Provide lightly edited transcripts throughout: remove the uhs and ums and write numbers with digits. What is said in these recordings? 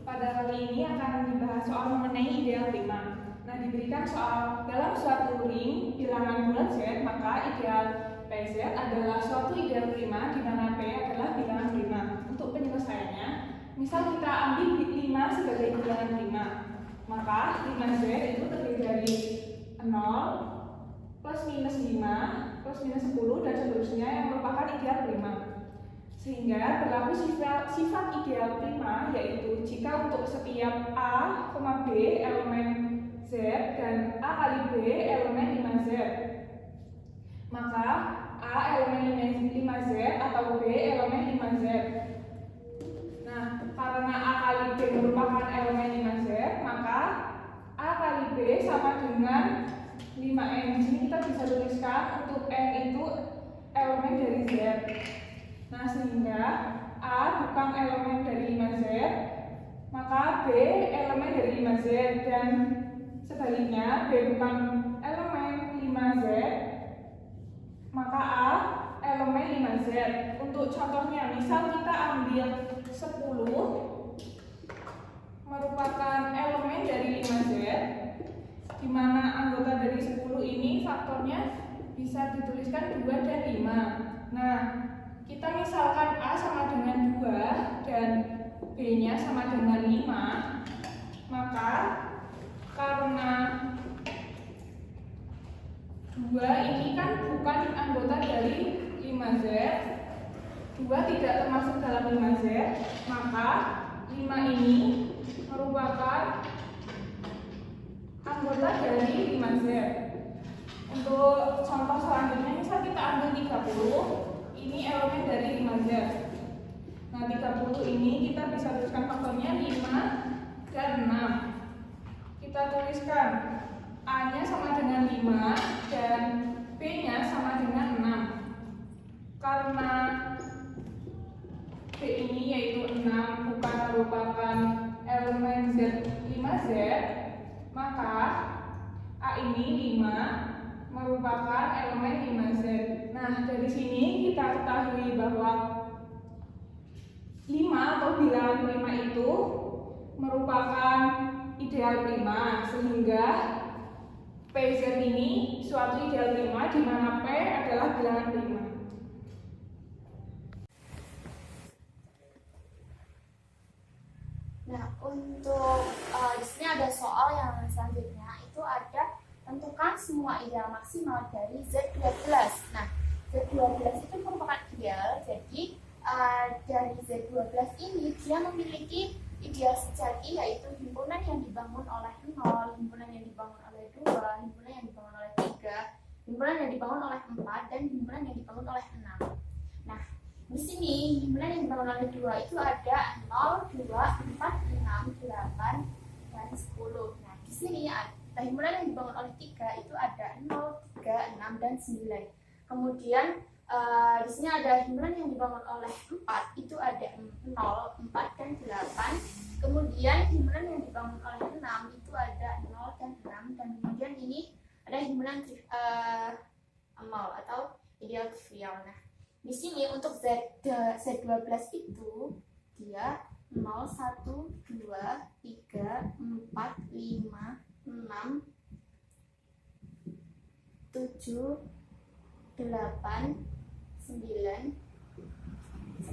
pada kali ini akan dibahas soal mengenai ideal prima. Nah, diberikan soal dalam suatu ring bilangan bulat Z, maka ideal PZ adalah suatu ideal prima di mana P adalah bilangan prima. Untuk penyelesaiannya, misal kita ambil 5 sebagai bilangan prima, maka 5Z itu terdiri dari 0, plus minus 5, plus minus 10, dan seterusnya yang merupakan ideal prima. Sehingga berlaku sifat ideal prima, yaitu jika untuk setiap A, B elemen Z dan A kali B elemen 5Z, maka A elemen 5Z atau B elemen 5Z. Nah, karena A kali B merupakan elemen 5Z, maka A kali B sama dengan 5N. Di sini kita bisa tuliskan untuk N itu elemen dari Z. Nah, sehingga A bukan elemen dari 5Z, maka B elemen dari 5Z, dan sebaliknya B bukan elemen 5Z, maka A elemen 5Z. Untuk contohnya, misal kita ambil 10 merupakan elemen dari 5Z, di mana anggota dari 10 ini faktornya bisa dituliskan 2 dan 5. Nah, kita misalkan A sama dengan 2 dan B-nya sama dengan 5, maka karena 2 ini kan bukan anggota dari 5Z, 2 tidak termasuk dalam 5Z, maka 5 ini merupakan anggota dari 5Z. Untuk contoh selanjutnya, misal kita ambil 30, ini elemen dari 5Z. Nah, 30 ini kita bisa tuliskan faktornya 5 dan 6. Kita tuliskan A-nya sama dengan 5 dan B-nya sama dengan 6. Karena B ini yaitu 6 bukan merupakan elemen Z 5Z, maka A ini 5 merupakan elemen 5Z. Nah, dari sini kita ketahui bahwa 5 atau bilangan prima itu merupakan ideal prima, sehingga PZ ini suatu ideal prima di mana P adalah bilangan prima. Nah, untuk di sini ada soal yang selanjutnya, itu ada tentukan semua ideal maksimal dari Z12. Nah, Z12 itu merupakan ideal, jadi dari Z12 ini dia memiliki ideal sejati, yaitu himpunan yang dibangun oleh 0, himpunan yang dibangun oleh 2, himpunan yang dibangun oleh 3, himpunan yang dibangun oleh 4, dan himpunan yang dibangun oleh 6. Nah, di sini himpunan yang dibangun oleh 2 itu ada 0, 2, 4, 6, 8, dan 10. Nah, di sini ada himpunan yang dibangun oleh 3 itu ada 0, 3, 6, dan 9. Kemudian di sini ada himpunan yang dibangun oleh 4 itu ada 0, 4, dan 8. Kemudian himpunan yang dibangun oleh 6 itu ada 0 dan 6, dan kemudian ini ada himpunan 0 atau ideal trivial. Nah, di sini untuk Z12 itu dia 0, 1, 2, 3, 4, 5, 6, 7, 8, 9, 10,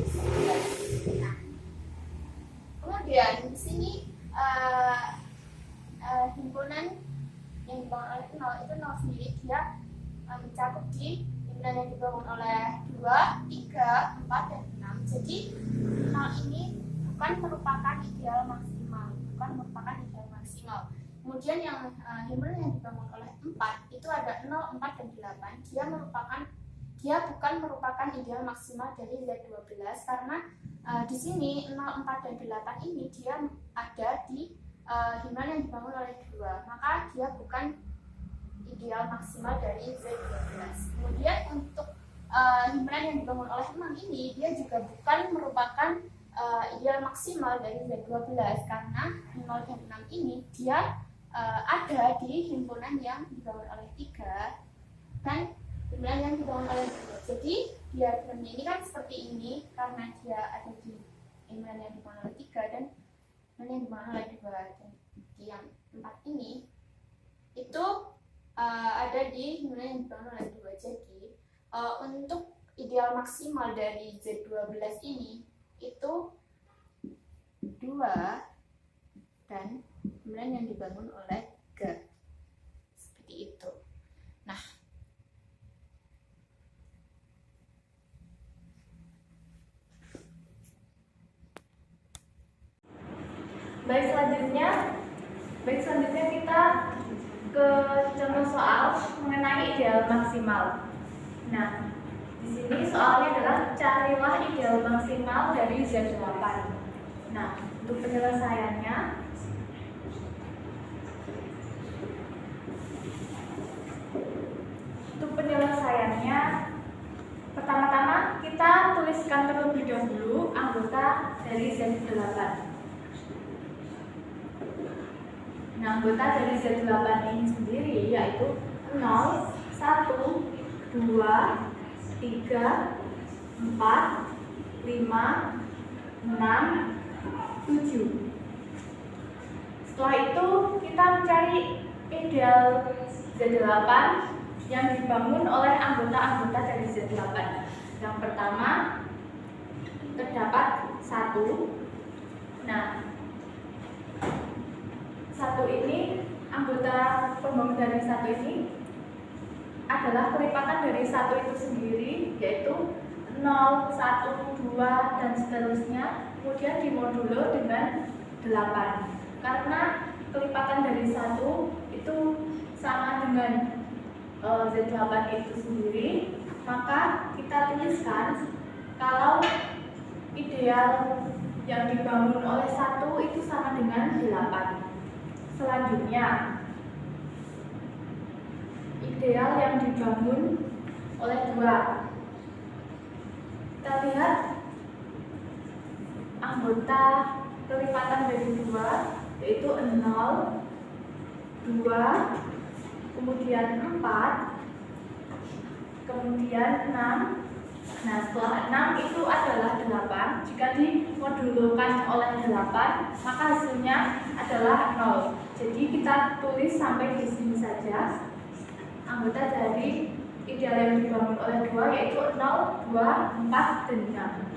11. Nah, kemudian di sini himpunan yang dibangun oleh 0 itu 0 sendiri dia mencakup di himpunan yang dibangun oleh 2, 3, 4, dan 6. Jadi 0 ini bukan merupakan ideal maksimal, Kemudian yang himpunan yang dibangun oleh 4 itu ada 0, 4, dan 8. Dia bukan merupakan ideal maksimal dari Z12 karena di sini 0, 4, dan 8 ini dia ada di himpunan yang dibangun oleh 2, maka dia bukan ideal maksimal dari Z12. Kemudian untuk himpunan yang dibangun oleh 6 ini dia juga bukan merupakan ideal maksimal dari Z12 karena 0 dan 6 ini dia ada di himpunan yang dibangun oleh 3 dan himpunan yang dibangun oleh 2. Jadi diagramnya ini kan seperti ini karena dia ada di himpunan yang dibangun oleh 3 dan nilai yang dibangun oleh 2 dan yang 4 ini itu ada di nilai yang dibangun oleh 2. Jadi untuk ideal maksimal dari Z12 ini itu 2 dan kemudian yang dibangun oleh G. Seperti itu. Nah, baik selanjutnya kita ke contoh soal mengenai ideal maksimal. Nah, di sini soalnya adalah carilah ideal maksimal dari Z8. Nah, untuk penyelesaiannya pertama-tama kita tuliskan terlebih dahulu anggota dari Z8. Nah, anggota dari Z8 ini sendiri yaitu 0, 1, 2, 3, 4, 5, 6, 7. Setelah itu kita mencari ideal Z8 yang dibangun oleh anggota-anggota dari Z8. Yang pertama terdapat 1. Nah, 1 ini anggota pembangun dari 1 ini adalah kelipatan dari 1 itu sendiri, yaitu 0, 1, 2, dan seterusnya, kemudian dimodulo dengan 8. Karena kelipatan dari 1 itu sama dengan Z8 itu sendiri, maka kita tuliskan kalau ideal yang dibangun oleh 1 itu sama dengan 8. Selanjutnya, ideal yang dibangun oleh 2. Kita lihat anggota kelipatan dari 2 yaitu 0, 2, kemudian 4, kemudian 6. Nah, setelah 6 itu adalah 8. Jika dimodulkan oleh 8, maka hasilnya adalah 0. Jadi kita tulis sampai di sini saja anggota dari ideal yang dibangun oleh 2 yaitu 0, 2, 4, dan 6.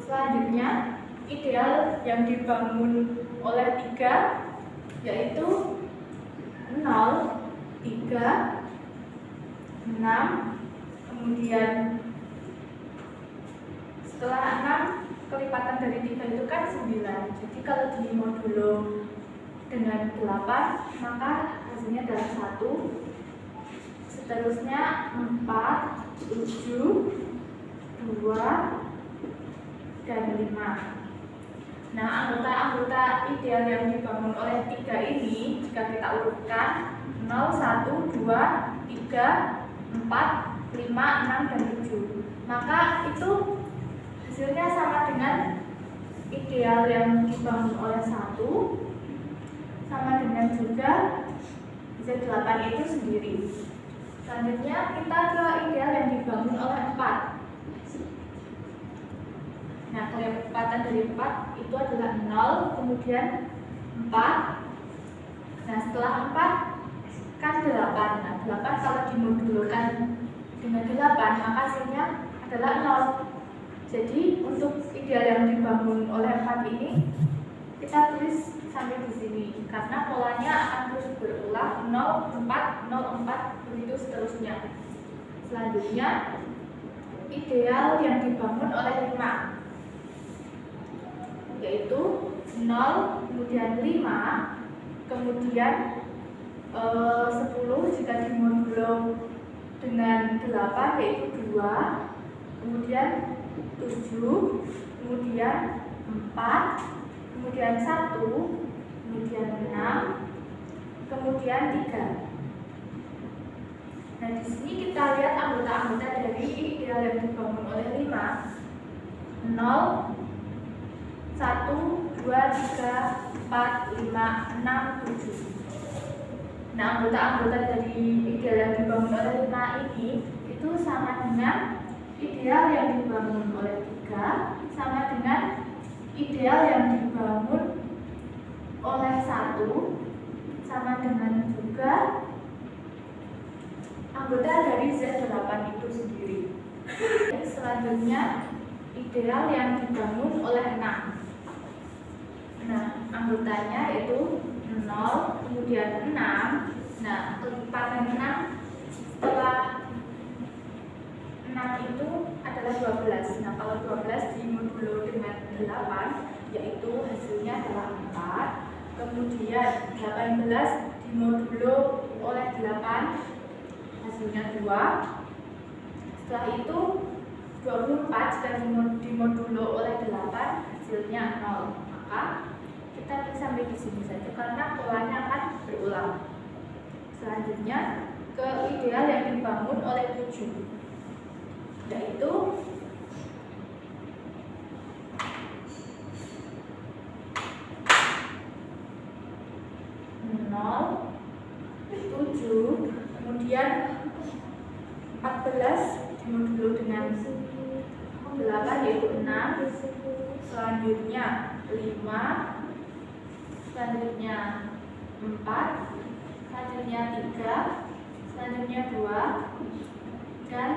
Selanjutnya, ideal yang dibangun oleh 3 yaitu 0, 3, 6, kemudian setelah 6 kelipatan dari 3 itu kan 9. Jadi kalau dimodulo dengan 8 maka hasilnya adalah 1. Seterusnya 4, 7, 2, dan 5. Nah, anggota-anggota ideal yang dibangun oleh 3 ini jika kita urutkan 0, 1, 2, 3, 4, 5, 6, dan 7. Maka itu hasilnya sama dengan ideal yang dibangun oleh 1, sama dengan juga Z8 itu sendiri. Selanjutnya kita ke ideal yang dibangun oleh 4. Nah, kelipatan dari 4 itu adalah 0, kemudian 4. Nah, setelah 4 kan 8. Nah, 8 kalau dimodulkan dengan 8 maka hasilnya adalah 0. Jadi untuk ideal yang dibangun oleh 4 ini kita tulis sampai di sini karena polanya akan terus berulang 0, 4, 0, 4, begitu seterusnya. Selanjutnya ideal yang dibangun oleh 5 yaitu 0, kemudian 5, kemudian 10 jika dimodulo dengan 8 yaitu 2, kemudian 7, kemudian 4, kemudian 1, kemudian 6, kemudian 3. Nah, di sini kita lihat anggota-anggota dari ideal yang dibangun oleh 5. 0, 1, 2, 3, 4, 5, 6, 7. Nah, anggota-anggota dari ideal yang dibangun oleh 5 ini itu sama dengan ideal yang dibangun oleh 3, sama dengan ideal yang dibangun 1 sama dengan juga anggota dari Z8 itu sendiri. Selanjutnya ideal yang dibangun oleh 6. Nah, anggotanya itu 0, kemudian 6. Nah, kelipatan 6 setelah 6 itu adalah 12. Nah, kalau 12 dimodulo dengan 8, yaitu hasilnya adalah 4. Kemudian 18 dimodulo oleh 8, hasilnya 2. Setelah itu 24 jika dimodulo oleh 8, hasilnya 0. Maka kita bisa sampai di sini saja karena polanya akan berulang. Selanjutnya ke ideal yang dibangun oleh 7, yaitu nol, 7, kemudian 14 dimodulo dengan 8 yaitu 6, selanjutnya 5, selanjutnya 4, selanjutnya 3, selanjutnya 2, dan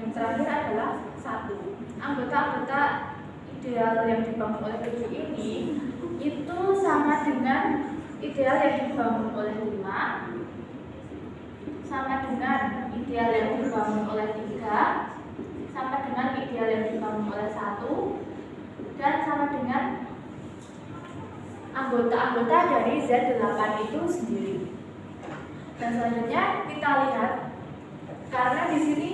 yang terakhir adalah 1. Anggota-anggota ideal yang dibangun oleh 7 ini itu sama dengan ideal yang dibangun oleh 5, sama dengan ideal yang dibangun oleh 3, sama dengan ideal yang dibangun oleh 1, dan sama dengan anggota-anggota dari Z8 itu sendiri. Dan selanjutnya kita lihat, karena di sini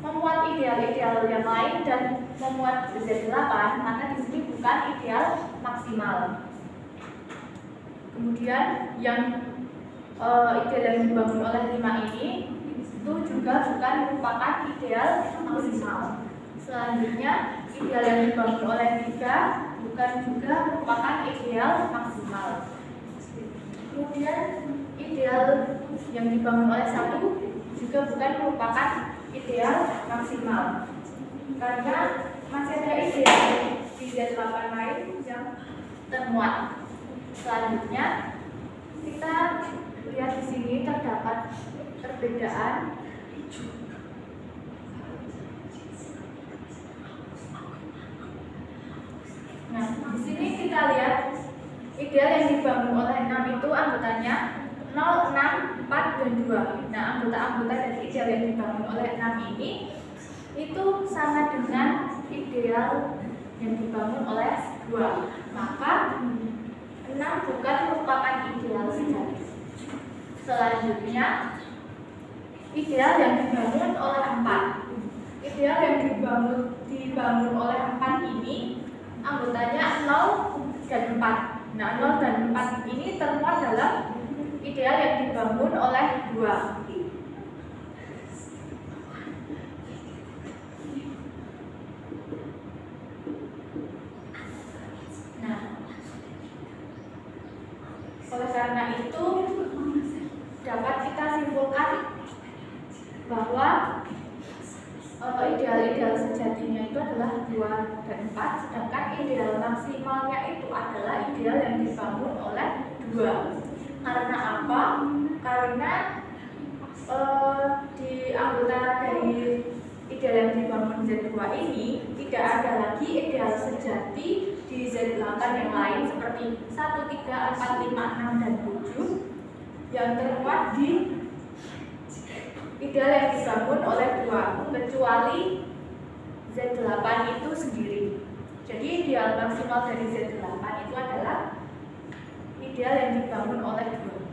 memuat ideal-ideal yang lain dan memuat Z8, maka di sini bukan ideal maksimal. Kemudian yang ideal yang dibangun oleh 5 ini itu juga bukan merupakan ideal maksimal. Selanjutnya ideal yang dibangun oleh 3 bukan juga merupakan ideal maksimal. Kemudian ideal yang dibangun oleh 1 juga bukan merupakan ideal maksimal, karena masih ada ideal di Z8 lain yang termuat. Selanjutnya kita lihat di sini terdapat perbedaan Nah, di sini kita lihat ideal yang dibangun oleh 6 itu anggotanya 0, 6, 4, dan 2. Nah, anggota-anggota dari ideal yang dibangun oleh 6 ini itu sama dengan ideal yang dibangun oleh 2. Maka 6 bukan merupakan ideal sejati. Selanjutnya ideal yang dibangun oleh 4. Ideal yang dibangun oleh 4 ini anggotanya 0 dan 4. Nah, 0 dan 4 ini termuat dalam ideal yang dibangun oleh 2. Nah, oleh karena itu dapat kita simpulkan bahwa ideal-ideal sejatinya itu adalah 2 dan 4, sedangkan ideal maksimalnya itu adalah ideal yang dibangun oleh 2. Karena apa? Karena di anggota dari ideal yang dibangun Z2 ini tidak ada lagi ideal sejati di Z8 yang lain seperti 1, 3, 4, 5, 6, dan 7 yang termuat di ideal yang dibangun oleh 2, kecuali Z8 itu sendiri. Jadi ideal maksimal dari Z8 itu adalah ideal yang dibangun oleh 2.